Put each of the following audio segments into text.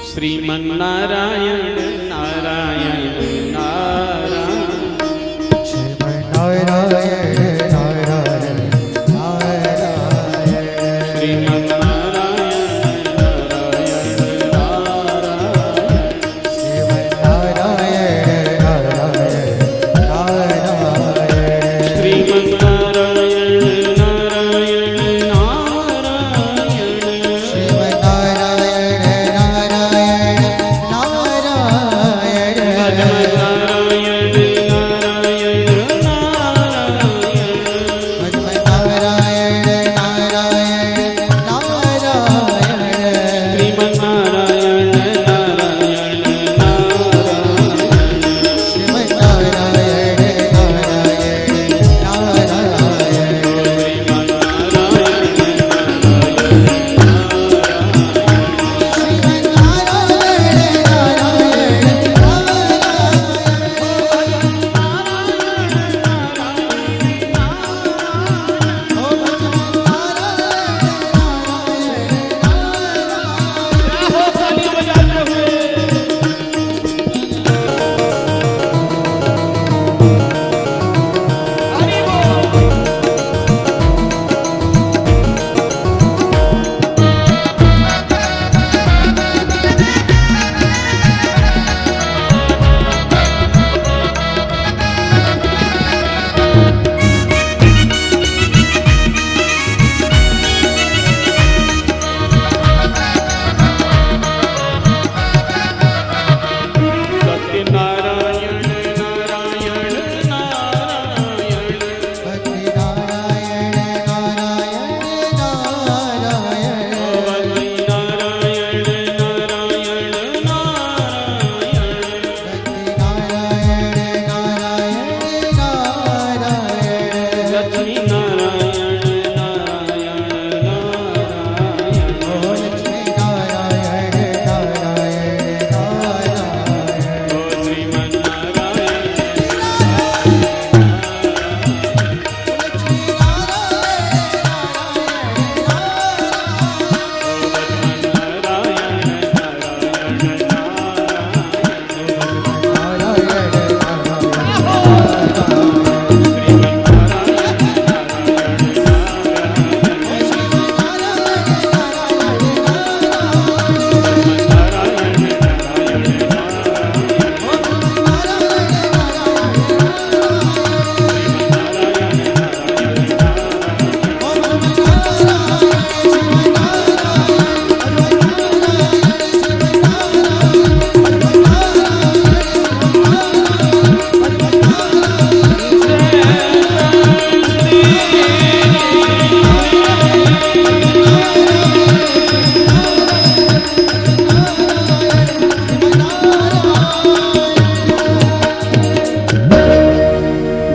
श्रीमन्नारायण नारायण नारायण श्रीमन्नारायण नारायण नारायण श्रीमन्नारायण नारायण नारायण श्रीमन्नारायण नारायण नारायण श्रीमन्नारायण नारायण नारायण श्रीमन्नारायण नारायण नारायण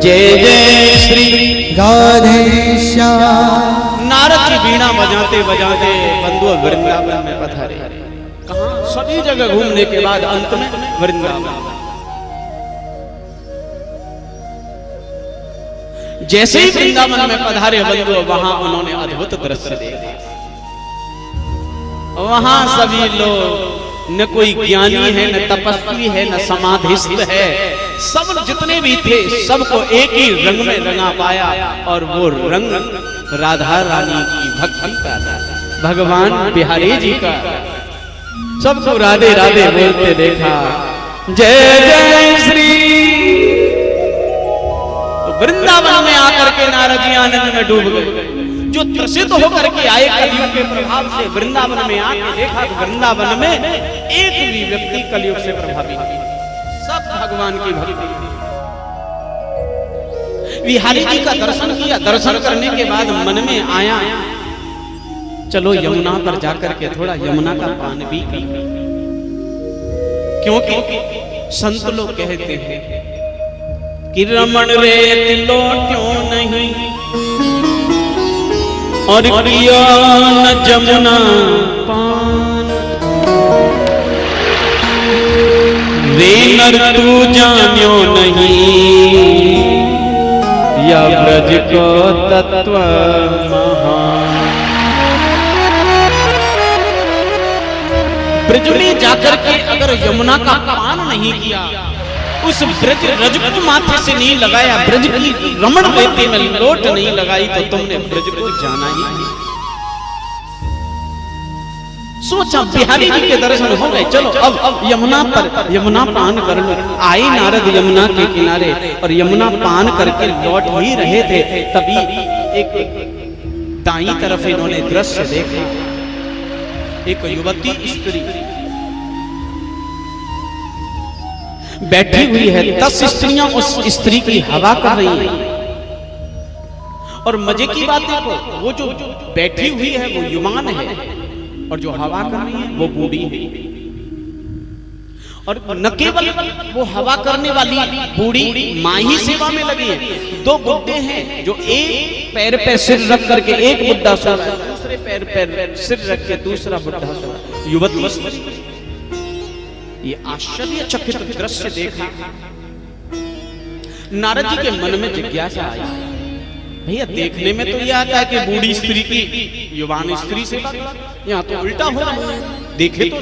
जय जय श्री राधे श्याम। नारद की वीणा बजाते बजाते बंधु वृंदावन में पधारे। कहां? सभी जगह घूमने के बाद अंत में वृंदावन। जैसे ही वृंदावन में पधारे बंधु, वहां उन्होंने अद्भुत दृश्य देखा। वहां सभी लोग, न कोई ज्ञानी है, न तपस्वी है, न समाधिस्थ है, सब जितने भी थे सबको एक ही रंग में रंगा पाया। और वो रंग राधा रानी की भक्ति का था, भगवान बिहारी जी का। सबको राधे राधे बोलते देखा। जय जय श्री। वृंदावन में आकर के नारद जी आनंद में डूब गए। जो त्रसित होकर के आए कलयुग के प्रभाव से वृंदावन में आके देखा तो वृंदावन में एक भी व्यक्ति कलयुग से प्रभावित नहीं, सब भगवान की भक्ति। बिहारी जी का दर्शन किया। दर्शन करने के बाद मन में आया, चलो यमुना पर जाकर के थोड़ा यमुना का पान भी पी। क्योंकि संत लोग कहते हैं कि रमण रे लोट्यो नहीं और किया न जमुना पान। रे नर तू जान्यो नहीं या ब्रज को तत्व महान। ब्रज में जाकर के अगर यमुना का पान नहीं किया, उस ब्रज रज को माथे से नहीं लगाया, ब्रज की रमण वेदी में लोट नहीं लगाई, तो तुमने ब्रज को जाना ही नहीं। सोचा बिहारी जी के दर्शन हो गए, चलो अब यमुना पर यमुना पान कर लो। आए नारद यमुना के किनारे और यमुना पान करके लौट ही रहे थे, तभी एक दाईं तरफ इन्होंने दृश्य देखा। एक युवती स्त्री बैठी हुई है, 10 स्त्रियां उस स्त्री की हवा कर रही हैं। और मजे की बात देखो, वो जो बैठी हुई है वो युवान है और जो हवा कर रही है वो बूढ़ी है। और न केवल वो हवा करने वाली बूढ़ी मां ही सेवा में लगी है, 2 बुड्ढे हैं जो एक पैर पे सिर रख करके एक बुड्ढा सो रहा है, दूसरे पैर पे सिर रख के दूसरा बुड्ढा सो रहा है। युवती ये आश्चर्यचकित दृश्य देखा, नारद जी के मन में जिज्ञासा आई। भैया देखने में तो ये आता है कि बूढ़ी स्त्री की युवान स्त्री से, यहाँ तो उल्टा हो रहा है। देखे तो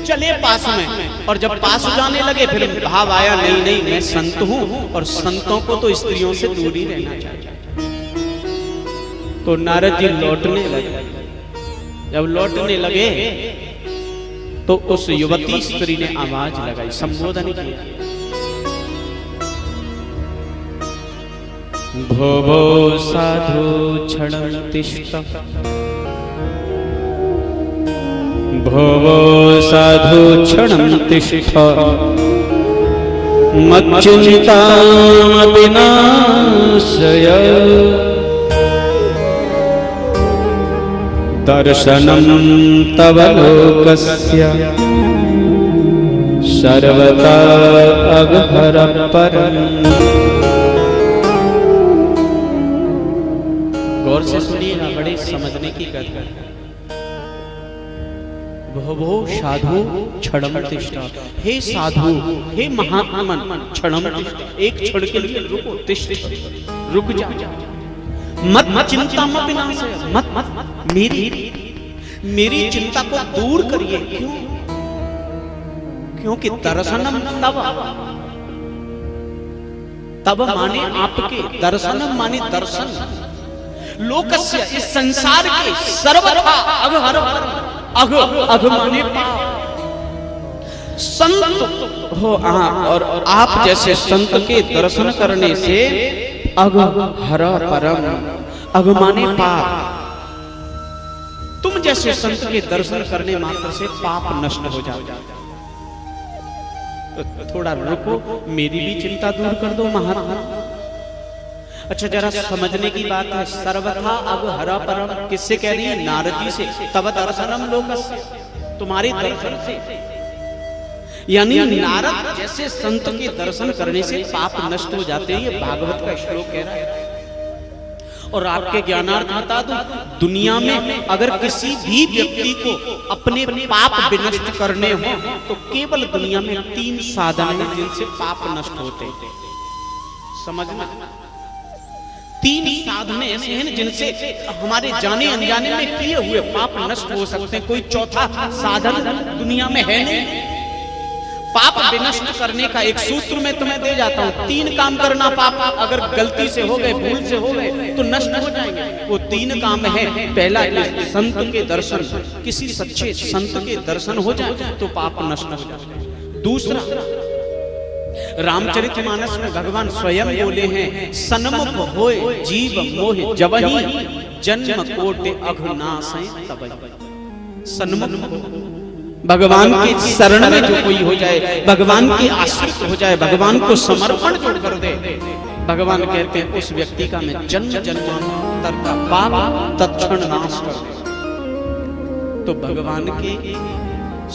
चले पास में, और जब पास जाने लगे फिर भाव आया नहीं नहीं मैं संत हूं और संतों को तो स्त्रियों से दूर ही रहना चाहिए। तो नारद जी लौटने लगे। जब लौटने लगे तो उस युवती स्त्री ने आवाज लगाई, संबोधन किया, भो साधु क्षणं तिष्ठ, भो साधु क्षणं तिष्ठ, मच्चिन्तामपि नाशय, दर्शनं तव लोकस्य सर्वथा अघहरपरम्। गौर से सुनिएगा, बड़े समझने की कथा है। भो साधु क्षणं तिष्ठ, हे साधु हे महात्मन क्षणं तिष्ठ, एक क्षण के लिए रुको, तिष्ठ रुक जा, मत चिंता मत नाशय, मत मेरी चिंता को दूर करिए। क्यों? क्योंकि दर्शनम तब माने आपके, दर्शनम माने दर्शन, लोकस्य इस संसार के सर्वथा अघ माने संत हो और आप जैसे संत के दर्शन करने से अघ हर परम, अघ माने पाप, तुम जैसे संत के दर्शन करने मात्र से पाप नष्ट हो जाता। तो थोड़ा रुको, मेरी भी चिंता दूर कर दो महात्मा। अच्छा जरा समझने की बात है, सर्वथा अघ हर परम किससे कह रही है? नारद जी से। तब दर्शनम लोकस्य, तुम्हारे दर्शन से, यानी नारद जैसे संत के दर्शन करने से पाप नष्ट हो जाते हैं। ये भागवत का श्लोक कह रहा है। और आपके ज्ञानार्थ बता दूं, दुनिया में अगर किसी भी व्यक्ति को अपने पाप विनष्ट करने हो तो केवल दुनिया में 3 साधन हैं जिनसे पाप नष्ट होते हैं। समझना, 3 साधन ऐसे हैं जिनसे हमारे जाने अनजाने में किए हुए पाप नष्ट हो सकते हैं। कोई चौथा साधन दुनिया में है नहीं। पाप विनष्ट करने का एक सूत्र मैं तुम्हें दे जाता हूं। 3 काम करना, पाप अगर गलती से हो गए, भूल से हो गए तो नष्ट हो जाएंगे। वो 3 काम है। पहला, संत के दर्शन, किसी सच्चे संत के दर्शन हो जाए तो पाप नष्ट हो जाए। दूसरा, रामचरितमानस में भगवान स्वयं बोले हैं, सन्मुख होए जीव मोह जबहि, जन्म कोटि अघ नासै तबहि। सन्मुख भगवान के शरण में जो कोई हो जाए, भगवान के आश्रित हो जाए, भगवान को समर्पण जो कर दे, भगवान कहते हैं उस व्यक्ति का मैं जन्म जन्मांतर का पाप तत्क्षण नाश कर दे। तो भगवान के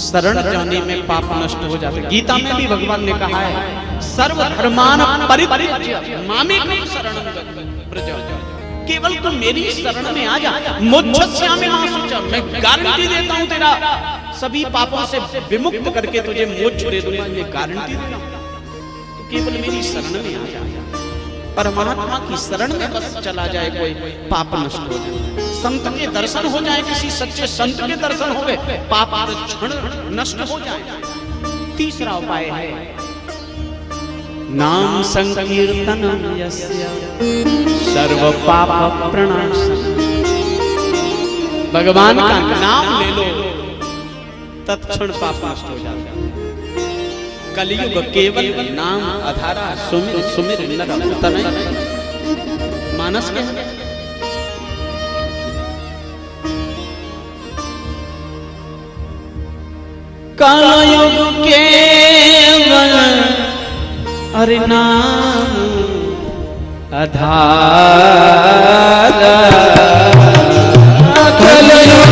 शरण जाने में पाप नष्ट हो जाते। गीता में भी भगवान ने कहा है, सर्वधर्मान परित्यज्य मामेकं शरणं व्रज, केवल तुम मेरी शरण में आ जा, मोक्षस्यामि मा शुचा, मैं गारंटी देता हूं तेरा सभी पापों से विमुक्त करके तुझे मोक्ष दे दूंगा, ये गारंटी देता हूं। तो केवल मेरी शरण में आ जा। परमात्मा की शरण में बस चला जाए कोई, पाप नष्ट हो जाए। संत के दर्शन हो जाए, किसी सच्चे संत के दर्शन हो गए, पाप क्षण नष्ट हो जाए। तीसरा उपाय है नाम संकीर्तन यस्य सर्व पाप प्रणाशन। भगवान का नाम ले लो, तत्क्षण पाप नष्ट हो जाता है। कलयुग केवल नाम आधारा, सुमिर सुमिर नर तनय मानस के कलयुग केवल अरे नाम आधारा, कलयुग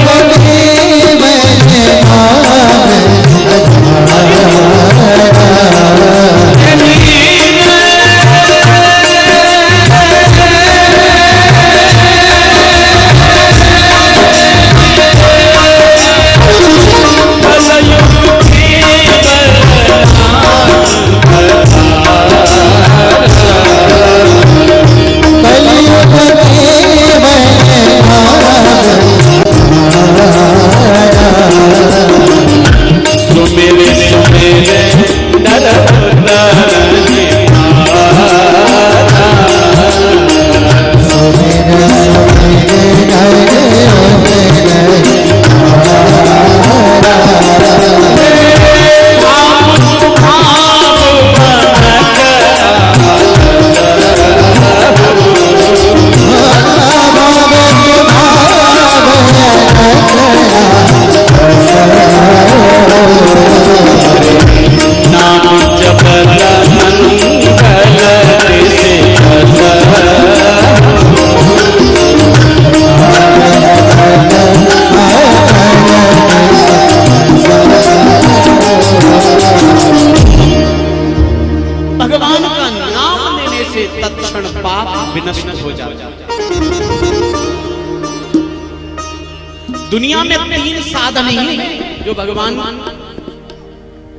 दुनिया में 3 साधन ही जो भगवान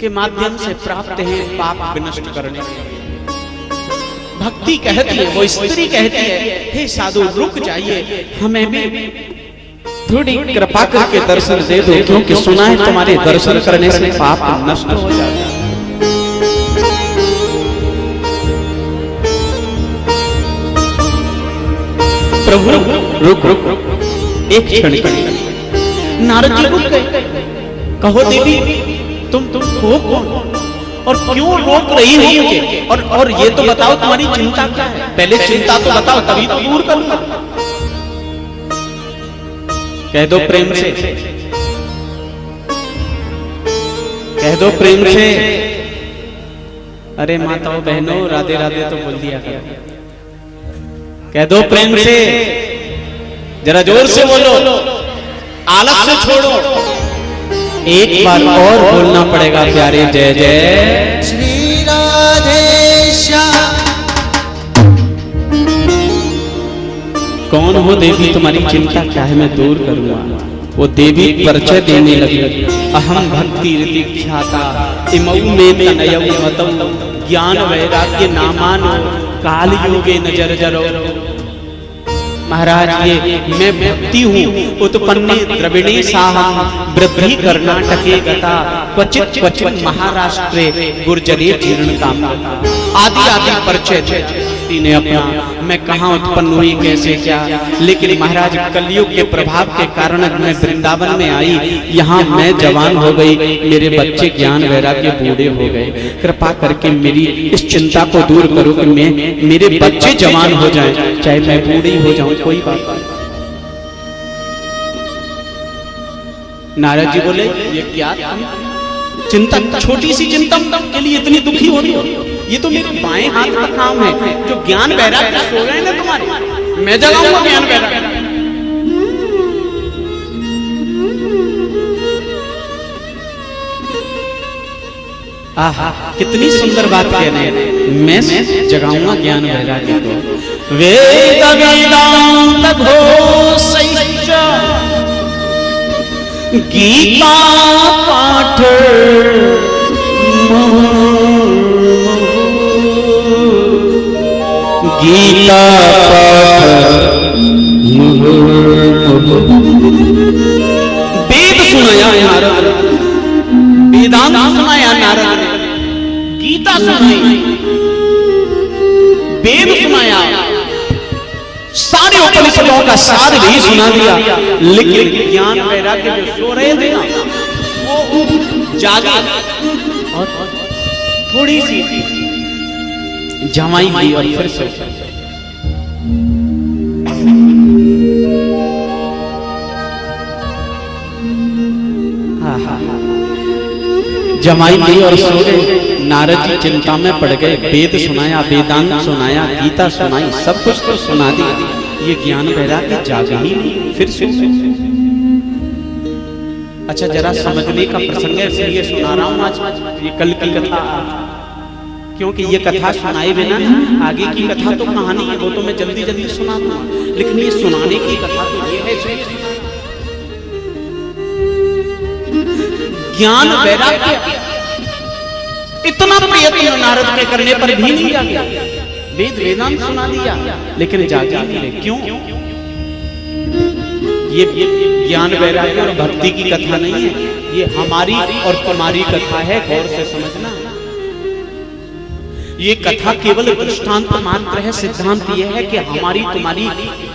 के माध्यम से प्राप्त हैं पाप विनष्ट करने के। भक्ति कहती है, वो स्त्री कहती है, हे साधु रुक जाइए, हमें भी थोड़ी कृपा करके दर्शन दे दो, क्योंकि सुना है तुम्हारे दर्शन करने से पाप नष्ट हो जाता है। प्रभु रुक रुक रुक एक क्षण के लिए। नारद जी रुक गए, कहो देवी तुम हो कौन और क्यों रोक रही हो मुझे, और ये तो बताओ तुम्हारी चिंता क्या है, पहले चिंता तो बताओ तभी तो दूर करूंगा। कह दो प्रेम से, कह दो प्रेम से। अरे माताओं बहनों राधे राधे तो बोल दिया करो, कह दो प्रेम से, जरा जोर से बोलो, आलस से छोड़ो। एक बार और बोलना पड़ेगा प्यारे, जय जय श्री राधेश्याम। कौन हो देवी, तुम्हारी चिंता क्या है, मैं दूर करूंगा। वो देवी परिचय देने लगी, अहम भक्ति रीति ख्याता इमौ में तनयौ मतौ ज्ञान वैराग्य नामान काल युगे नजर जरो। महाराज ये मैं भक्ति हूँ, उत्पन्ने द्रविणे साहम वृद्धि कर्नाटके गता क्वचित क्वचित महाराष्ट्रे गुर्जरे जीर्ण काम आदि आदि परिचय ने अपना, मैं कहाँ उत्पन्न हुई कैसे क्या। लेकिन महाराज कलयुग के प्रभाव के कारण मैं वृंदावन में आई, यहाँ मैं जवान हो गई, मेरे बच्चे ज्ञान वैराग्य बूढ़े हो गए, कृपा करके मेरी इस चिंता को दूर करो कि मैं मेरे बच्चे जवान हो जाएं, चाहे मैं बूढ़ी हो जाऊं कोई बात नहीं। नारद जी बोले ये क्या चिंता, छोटी सी चिंता के लिए इतनी दुखी हो रही हो, ये तो मेरे बाएं हाथ का काम है, जो ज्ञान वैराग्य सो गए ना तुम्हारे, मैं जगाऊंगा ज्ञान वैराग्य। आहा कितनी सुंदर बात कह रहे हैं, मैं जगाऊंगा ज्ञान वैराग्य को। वेद वेदांत घोषैश्च गीता पाठ गीता पाठ वेद सुनाया नारद, वेदांत सुनाया नारद ने, गीता सुनाई, वेद सुनाया, सारे उपनिषदों का सार भी सुना दिया। लेकिन ज्ञान वैराग्य जो सो रहे थे ना, वो जागा और थोड़ी सी जमाई गई और फिर से जमाई गई और सो गए। नारद जी चिंता में पड़ गए। वेद सुनाया, वेदांत सुनाया, गीता सुनाई, सब कुछ तो सुना दिया, ये ज्ञान वैराग्य जाग ही नहीं, फिर से। अच्छा जरा समझने का प्रसंग है, इसलिए सुना रहा हूं आज ये कल की कथा, क्योंकि ये कथा सुनाए बिना आगे की कथा तो कहानी है, वो तो मैं जल्दी जल्दी सुना दूंगा, लेकिन ये सुनाने की कथा तो ये है। ज्ञान वैराग्य इतना प्रयत्न नारद के करने पर भी नहीं जागे। वेद वेदांत सुना दिया लेकिन जागे नहीं। क्यों? ये ज्ञान वैराग्य और भक्ति की कथा नहीं है, ये हमारी और तुम्हारी कथा है, गौर से समझना। ये कथा केवल दृष्टांत मात्र है, सिद्धांत यह है कि हमारी तुम्हारी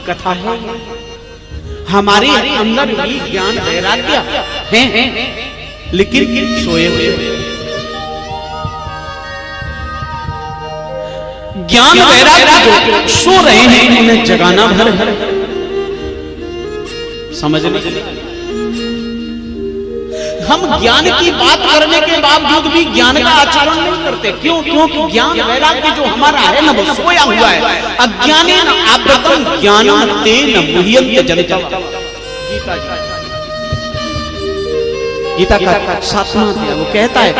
कथा है, हमारे अंदर भी ज्ञान वैराग्य है, लेकिन सोए हुए। ज्ञान वैराग्य जो सो रहे हैं उन्हें जगाना भर है, समझने। हम ज्ञान की बात करने के बावजूद भी ज्ञान का आचरण नहीं करते। क्यों? क्योंकि ज्ञान वैराग्य जो हमारा है ना, वो सोया हुआ है। अज्ञानेन आवृतं ज्ञानं तेन मुह्यन्ते जनितम्। गीता का 7वां अध्याय वो कहता है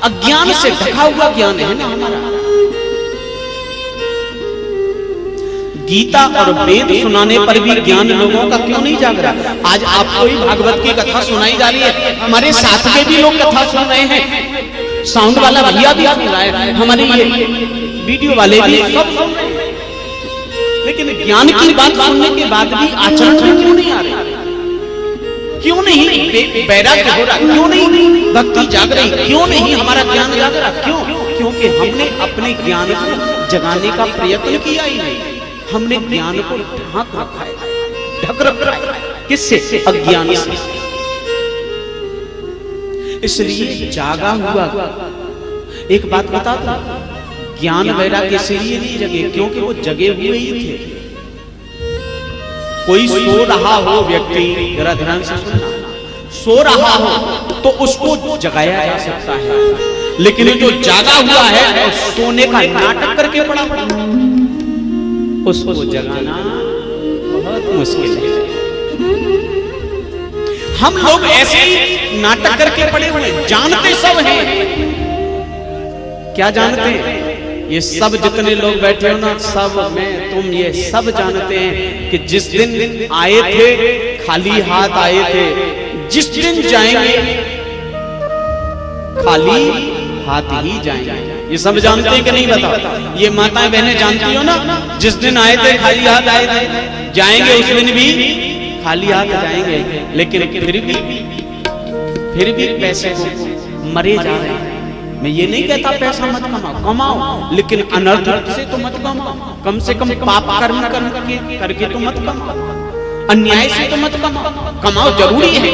अज्ञान से ढका हुआ ज्ञान है ना हमारा। गीता और वेद सुनाने पर भी ज्ञान लोगों का क्यों नहीं जाग रहा? आज आपको ही भागवत की कथा सुनाई जा रही है, हमारे साथ के भी लोग कथा सुन रहे हैं, साउंड वाला भैया भी सुन रहा है, हमारे ये वीडियो वाले भी सब सुन रहे हैं, लेकिन ज्ञान की बात सुनने के बाद भी आचरण में क्यों नहीं आ रहे? क्यों नहीं वैराग्य हो रहा? क्यों नहीं भक्ति जाग रही? क्यों नहीं हमारा ज्ञान जाग रहा? क्यों? क्योंकि हमने अपने ज्ञान को जगाने का प्रयत्न किया ही नहीं, हमने ज्ञान को ढक रखा है, ढक रखा है। किससे? अज्ञान से। इसलिए जागा हुआ, एक बात बता दो, ज्ञान वैराग्य इसलिए नहीं जगे क्योंकि वो जगे हुए ही थे। कोई सो रहा हो व्यक्ति, जरा ध्यान से सुनना, सो रहा हो तो उसको जगाया जा सकता है, लेकिन जो जागा हुआ है और सोने का नाटक करके पड़ा उसको जगाना बहुत मुश्किल है। हम लोग ऐसे ही नाटक करके पड़े हुए, जानते सब हैं। क्या जानते हैं? ये सब जितने लोग बैठे हो ना, सब मैं तुम ये सब जानते हैं कि जिस दिन आए थे खाली हाथ आए थे, जिस दिन जाएंगे खाली हाथ ही जाएंगे। ये सब जानते हैं कि नहीं? बताओ। ये माताएं बहनें जानती हो ना, जिस दिन आए थे खाली हाथ आए थे, जाएंगे उस दिन भी खाली हाथ जाएंगे, लेकिन फिर भी पैसे को मरे जा रहे हैं। मैं ये नहीं कहता पैसा मत कमाओ, कमाओ, लेकिन अनर्थ से तो मत कमाओ, कम से कम पाप कर्म करके तो मत कमाओ, अन्याय से तो मत कमाओ, कमाओ जरूरी है,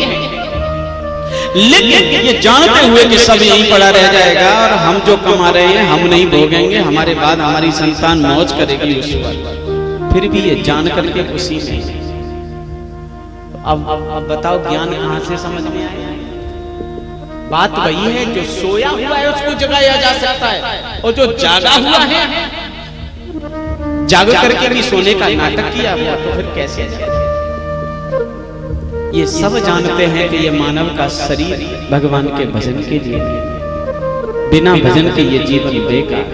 लेकिन ये जानते हुए कि सब यहीं पड़ा रह जाएगा और हम जो कमा रहे हैं हम नहीं भोगेंगे, हमारे बाद हमारी संतान मौज करेगी उस पर, फिर भी ये जान करके उसी में। अब बताओ ज्ञान कहां से समझ में आया? बात वही है, जो सोया हुआ है उसको जगाया जा सकता है, और जो जागा हुआ है जाग करके भी सोने का नाटक किया हुआ, तो फिर कैसे? ये सब जानते हैं कि ये मानव का शरीर भगवान के भजन के लिए, बिना भजन के ये जीवन बेकार।